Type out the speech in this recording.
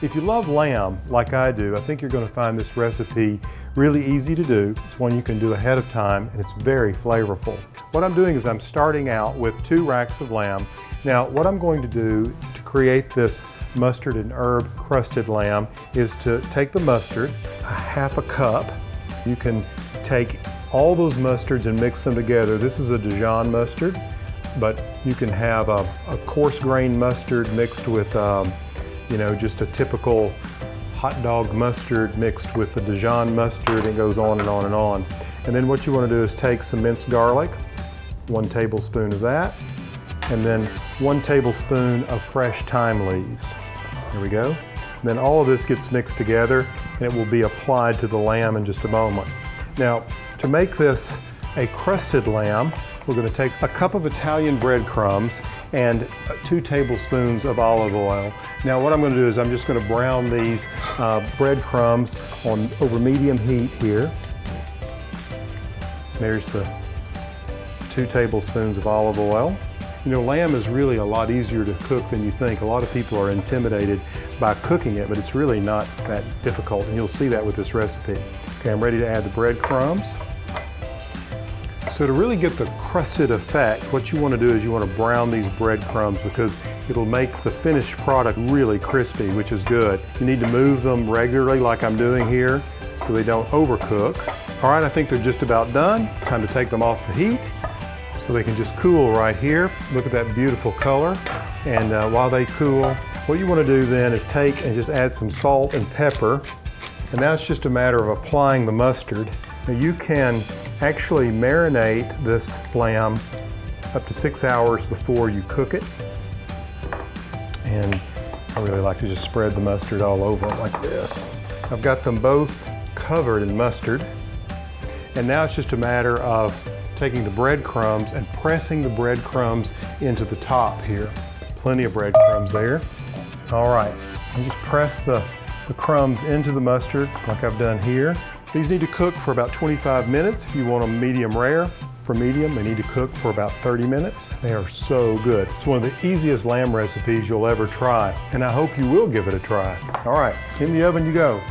If you love lamb like I do, I think you're going to find this recipe really easy to do. It's one you can do ahead of time, and it's very flavorful. What I'm doing is I'm starting out with 2 racks of lamb. Now, what I'm going to do to create this mustard and herb crusted lamb is to take the mustard, a half a cup. You can take all those mustards and mix them together. This is a Dijon mustard, but you can have a coarse grain mustard mixed with just a typical hot dog mustard mixed with the Dijon mustard. It goes on and on and on. And then what you want to do is take some minced garlic, 1 tablespoon of that, and then 1 tablespoon of fresh thyme leaves. Here we go. And then all of this gets mixed together and it will be applied to the lamb in just a moment. Now, to make this a crusted lamb, we're going to take a cup of Italian breadcrumbs and 2 tablespoons of olive oil. Now what I'm going to do is I'm just going to brown these breadcrumbs over medium heat here. There's the 2 tablespoons of olive oil. You know, lamb is really a lot easier to cook than you think. A lot of people are intimidated by cooking it, but it's really not that difficult, and you'll see that with this recipe. Okay, I'm ready to add the breadcrumbs. So to really get the crusted effect, what you want to do is you want to brown these breadcrumbs because it'll make the finished product really crispy, which is good. You need to move them regularly like I'm doing here so they don't overcook. All right, I think they're just about done. Time to take them off the heat so they can just cool right here. Look at that beautiful color. And while they cool, what you want to do then is take and just add some salt and pepper. And now it's just a matter of applying the mustard. Now you can actually marinate this lamb up to 6 hours before you cook it. And I really like to just spread the mustard all over it like this. I've got them both covered in mustard. And now it's just a matter of taking the breadcrumbs and pressing the breadcrumbs into the top here. Plenty of breadcrumbs there. All right, and just press the crumbs into the mustard like I've done here. These need to cook for about 25 minutes if you want them medium rare. For medium, they need to cook for about 30 minutes. They are so good. It's one of the easiest lamb recipes you'll ever try, and I hope you will give it a try. All right, in the oven you go.